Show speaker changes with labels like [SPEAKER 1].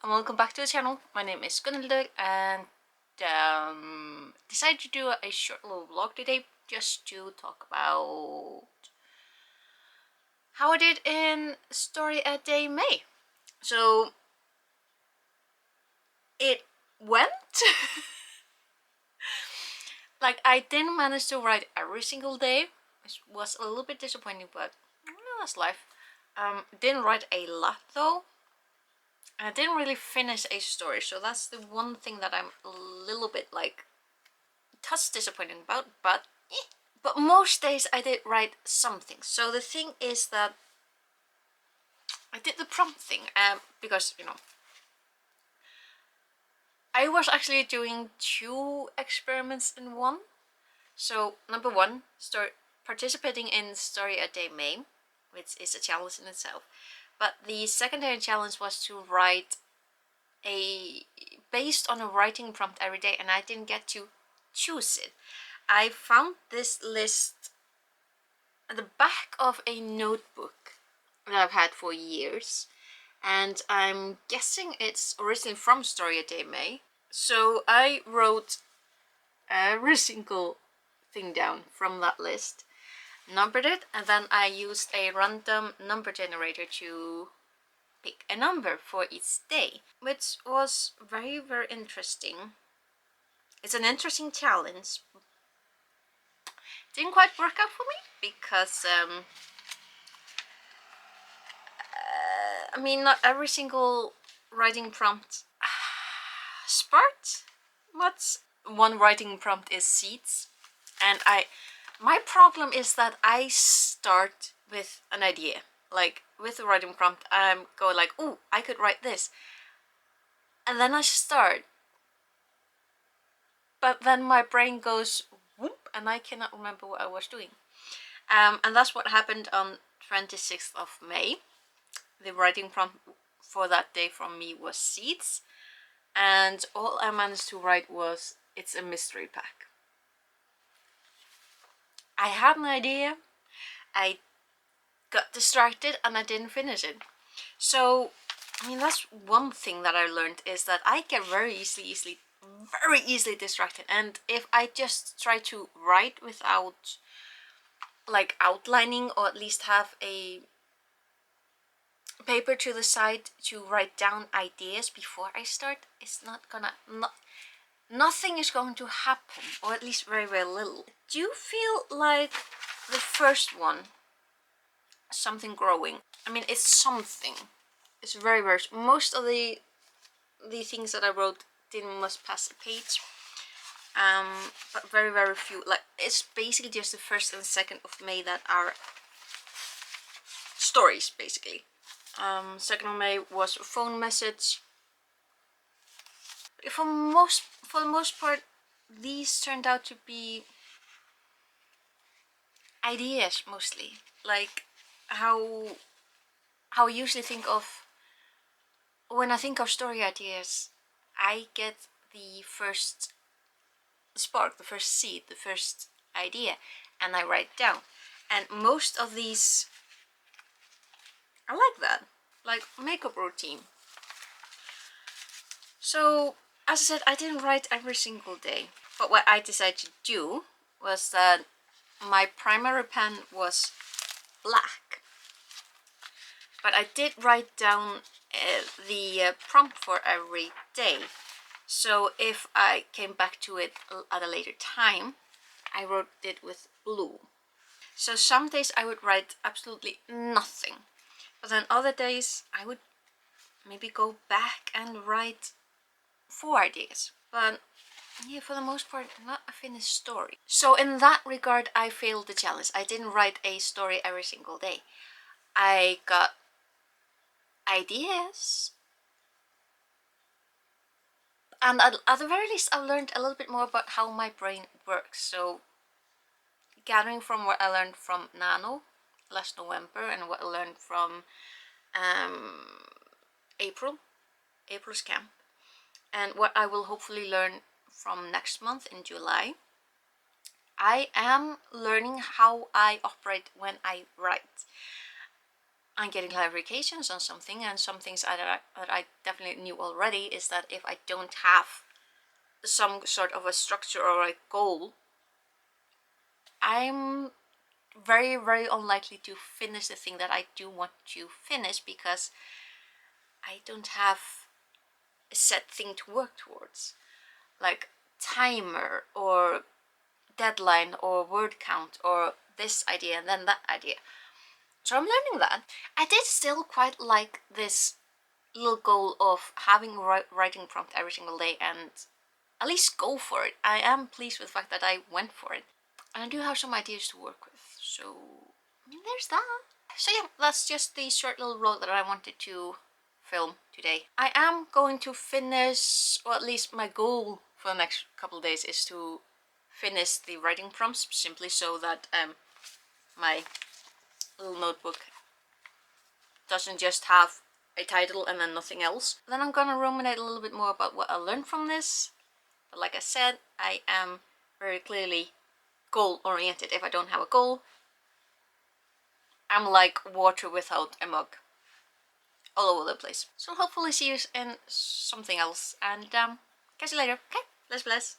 [SPEAKER 1] and welcome back to the channel. My name is Gunnilde and decided to do a short little vlog today just to talk about how I did in Story a Day May. So it went. Like, I didn't manage to write every single day, which was a little bit disappointing, but that's life. Didn't write a lot though. I didn't really finish a story, so that's the one thing that I'm a little bit like touch disappointed about, but But most days I did write something. So the thing is that I did the prompt thing, because I was actually doing two experiments in one. So number one, start participating in Story a Day May, which is a challenge in itself. But the secondary challenge was to write based on a writing prompt every day, and I didn't get to choose it. I found this list at the back of a notebook that I've had for years, and I'm guessing it's originally from Story a Day May. So I wrote every single thing down from that list, numbered it, and then I used a random number generator to pick a number for each day, which was very, very interesting. It's an interesting challenge. Didn't quite work out for me because I mean, not every single writing prompt sparked much. One writing prompt is seeds, and my problem is that I start with an idea. Like with the writing prompt, I'm going like, oh, I could write this, and then I start, but then my brain goes whoop, and I cannot remember what I was doing. And that's what happened on 26th of May. The writing prompt for that day from me was seeds, and all I managed to write was, it's a mystery pack. I had an idea, I got distracted, and I didn't finish it. So, I mean, that's one thing that I learned, is that I get very easily distracted, and if I just try to write without like outlining, or at least have a paper to the side to write down ideas before I start, it's not gonna, nothing is going to happen, or at least very, very little. Do you feel like the first one, something growing? I mean, it's something. It's very, very, most of the things that I wrote didn't must pass a page. But very, very few. Like, it's basically just the 1st and 2nd of May that are stories, basically. 2nd of May was a phone message. For the most part, these turned out to be ideas mostly. Like how I usually think of, when I think of story ideas, I get the first spark, the first seed, the first idea, and I write down. And most of these, I like that, like makeup routine. So as I said, I didn't write every single day, but what I decided to do was that my primary pen was black, but I did write down the prompt for every day. So if I came back to it at a later time, I wrote it with blue. So some days I would write absolutely nothing, but then other days I would maybe go back and write 4 ideas. But yeah, for the most part, not a finished story. So in that regard, I failed the challenge. I didn't write a story every single day. I got ideas, and at the very least, I learned a little bit more about how my brain works. So gathering from what I learned from Nano last November, and what I learned from April's camp, and what I will hopefully learn from next month in July, I am learning how I operate when I write. I'm getting clarifications on something, and some things that I definitely knew already is that if I don't have some sort of a structure or a goal, I'm very, very unlikely to finish the thing that I do want to finish, because I don't have a set thing to work towards, like timer or deadline or word count or this idea and then that idea. So I'm learning that. I did still quite like this little goal of having a writing prompt every single day and at least go for it. I am pleased with the fact that I went for it. And I do have some ideas to work with, so I mean, there's that. So yeah, that's just the short little vlog that I wanted to film today. I am going to finish, or at least my goal for the next couple of days is to finish the writing prompts, simply so that my little notebook doesn't just have a title and then nothing else. Then I'm gonna ruminate a little bit more about what I learned from this. But like I said, I am very clearly goal oriented. If I don't have a goal, I'm like water without a mug, all over the place. So hopefully see you in something else, and catch you later. Okay, bless bless.